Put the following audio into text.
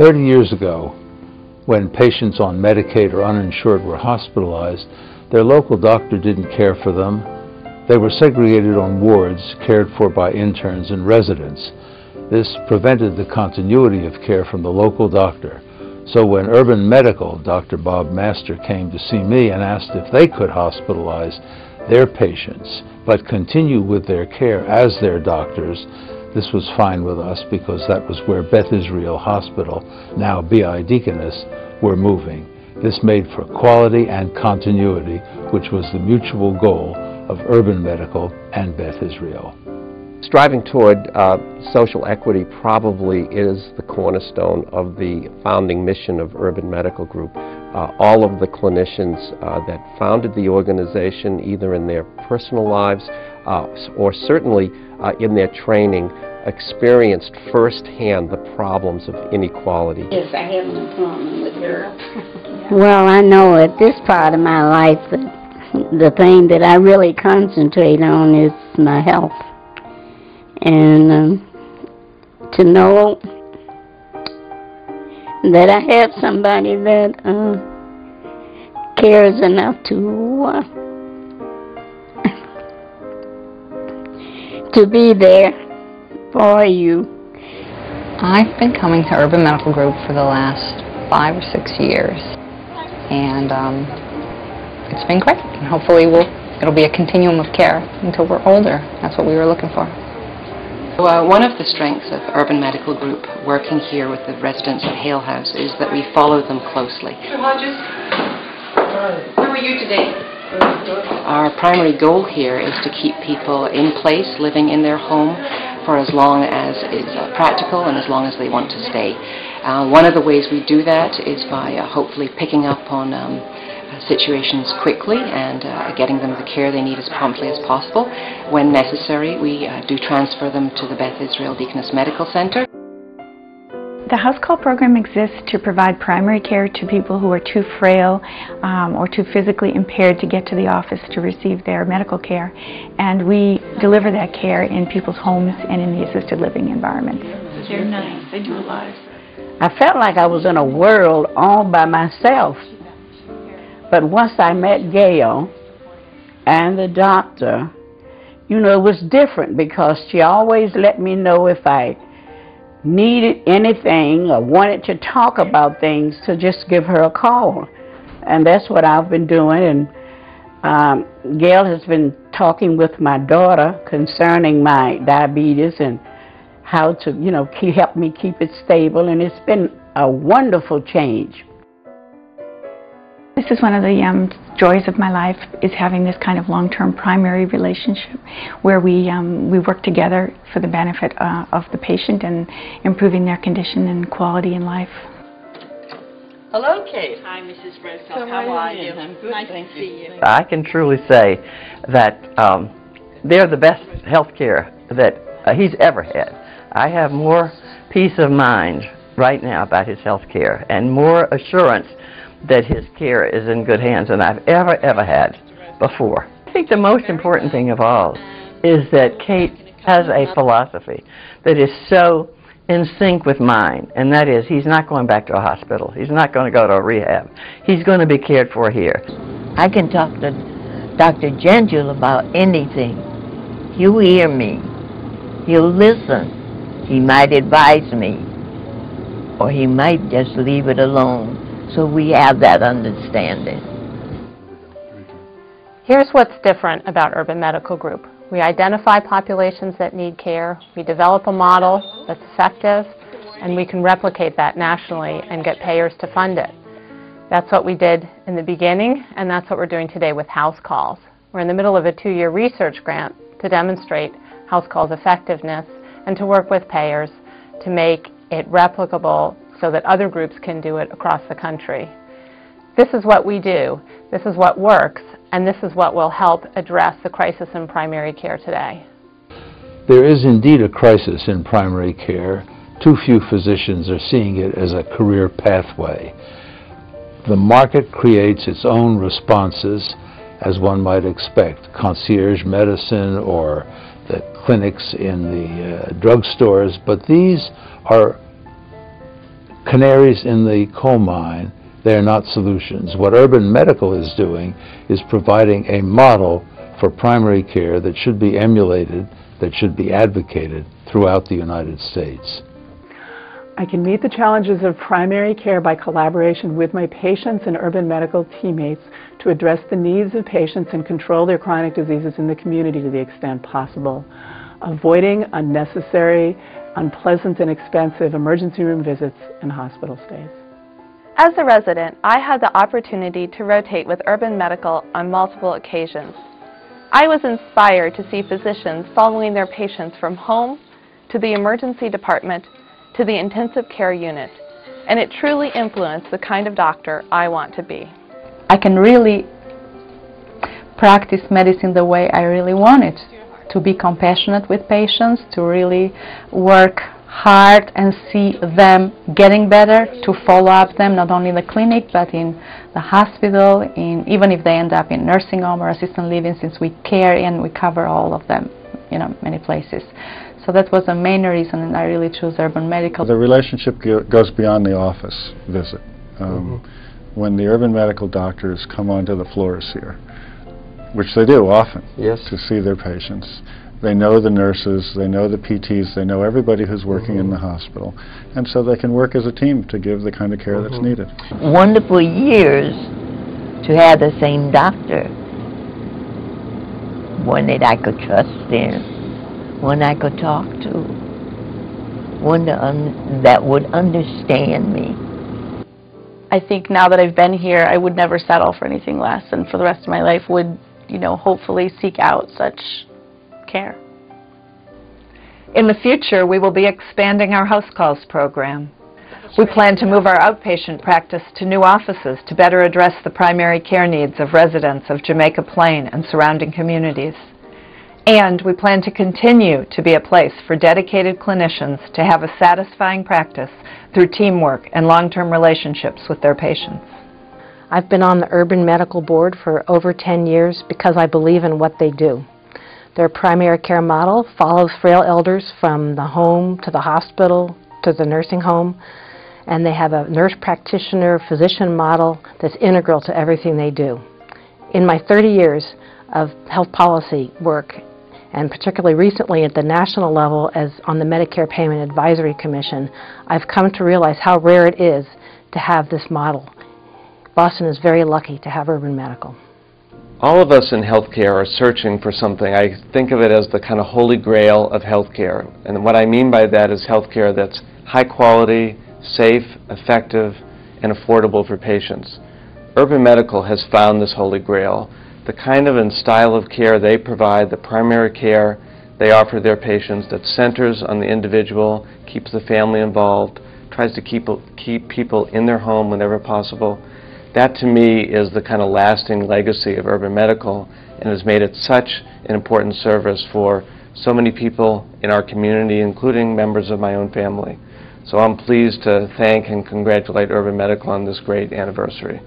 30 years ago, when patients on Medicaid or uninsured were hospitalized, their local doctor didn't care for them. They were segregated on wards cared for by interns and residents. This prevented the continuity of care from the local doctor. So when Urban Medical, Dr. Bob Master, came to see me and asked if they could hospitalize their patients but continue with their care as their doctors, this was fine with us because that was where Beth Israel Hospital, now BI Deaconess, were moving. This made for quality and continuity, which was the mutual goal of Urban Medical and Beth Israel. Striving toward social equity probably is the cornerstone of the founding mission of Urban Medical Group. All of the clinicians that founded the organization, either in their personal lives or certainly in their training, experienced firsthand the problems of inequality. Yes, I have no problem with her. Well, I know at this part of my life that the thing that I really concentrate on is my health. And to know that I have somebody that cares enough to be there for you. I've been coming to Urban Medical Group for the last 5 or 6 years, and it's been great. And hopefully it'll be a continuum of care until we're older. That's what we were looking for. One of the strengths of Urban Medical Group working here with the residents at Hale House is that we follow them closely. Mr. Hodges, how are you today? Our primary goal here is to keep people in place, living in their home for as long as is practical and as long as they want to stay. One of the ways we do that is by hopefully picking up on situations quickly and getting them the care they need as promptly as possible. When necessary, we do transfer them to the Beth Israel Deaconess Medical Center. The house call program exists to provide primary care to people who are too frail or too physically impaired to get to the office to receive their medical care, and we deliver that care in people's homes and in the assisted living environments. They're nice. They do a lot of. I felt like I was in a world all by myself. But once I met Gail and the doctor, you know, it was different because she always let me know if I needed anything or wanted to talk about things to just give her a call. And that's what I've been doing. And Gail has been talking with my daughter concerning my diabetes and how to, you know, help me keep it stable. And it's been a wonderful change. This is one of the joys of my life, is having this kind of long-term primary relationship where we work together for the benefit of the patient and improving their condition and quality in life. Hello, Kate. Hi, Mrs. Breslau. How are you? I'm good, nice thank to see you. I can truly say that they're the best health care that he's ever had. I have more peace of mind right now about his health care and more assurance that his care is in good hands than I've ever had before. I think the most important thing of all is that Kate has a philosophy that is so in sync with mine, and that is he's not going back to a hospital. He's not going to go to a rehab. He's going to be cared for here. I can talk to Dr. Gengel about anything. He'll hear me. He'll listen. He might advise me, or he might just leave it alone. So we have that understanding. Here's what's different about Urban Medical Group. We identify populations that need care, we develop a model that's effective, and we can replicate that nationally and get payers to fund it. That's what we did in the beginning, and that's what we're doing today with house calls. We're in the middle of a 2-year research grant to demonstrate house calls' effectiveness and to work with payers to make it replicable so that other groups can do it across the country. This is what we do, this is what works, and this is what will help address the crisis in primary care today. There is indeed a crisis in primary care. Too few physicians are seeing it as a career pathway. The market creates its own responses, as one might expect, concierge medicine or the clinics in the drugstores, but these are canaries in the coal mine. They are not solutions. What urban medical is doing is providing a model for primary care that should be emulated, that should be advocated throughout the United States. I can meet the challenges of primary care by collaboration with my patients and urban medical teammates to address the needs of patients and control their chronic diseases in the community to the extent possible, avoiding unnecessary, unpleasant, and expensive emergency room visits and hospital stays. As a resident, I had the opportunity to rotate with urban medical on multiple occasions. I was inspired to see physicians following their patients from home to the emergency department to the intensive care unit, and it truly influenced the kind of doctor I want to be. I can really practice medicine the way I really want it, to be compassionate with patients, to really work hard and see them getting better, to follow up them not only in the clinic but in the hospital, even if they end up in nursing home or assisted living, since we care and we cover all of them, many places. So that was the main reason, and I really chose urban medical. The relationship goes beyond the office visit. When the urban medical doctors come onto the floors here, which they do often, to see their patients, they know the nurses, they know the PTs, they know everybody who's working in the hospital, and so they can work as a team to give the kind of care that's needed. Wonderful years to have the same doctor, one that I could trust in, one I could talk to, one that would understand me. I think now that I've been here, I would never settle for anything less, and for the rest of my life would, hopefully seek out such care. In the future, we will be expanding our house calls program. We plan to move our outpatient practice to new offices to better address the primary care needs of residents of Jamaica Plain and surrounding communities. And we plan to continue to be a place for dedicated clinicians to have a satisfying practice through teamwork and long-term relationships with their patients. I've been on the Urban Medical Board for over 10 years because I believe in what they do. Their primary care model follows frail elders from the home to the hospital to the nursing home, and they have a nurse practitioner physician model that's integral to everything they do. In my 30 years of health policy work, and particularly recently at the national level as on the Medicare Payment Advisory Commission, I've come to realize how rare it is to have this model. Boston is very lucky to have urban medical. All of us in healthcare are searching for something. I think of it as the kind of holy grail of healthcare. And what I mean by that is healthcare that's high quality, safe, effective, and affordable for patients. Urban Medical has found this holy grail. The kind of and style of care they provide, the primary care they offer their patients that centers on the individual, keeps the family involved, tries to keep people in their home whenever possible. That to me is the kind of lasting legacy of urban medical and has made it such an important service for so many people in our community, including members of my own family. So I'm pleased to thank and congratulate urban medical on this great anniversary.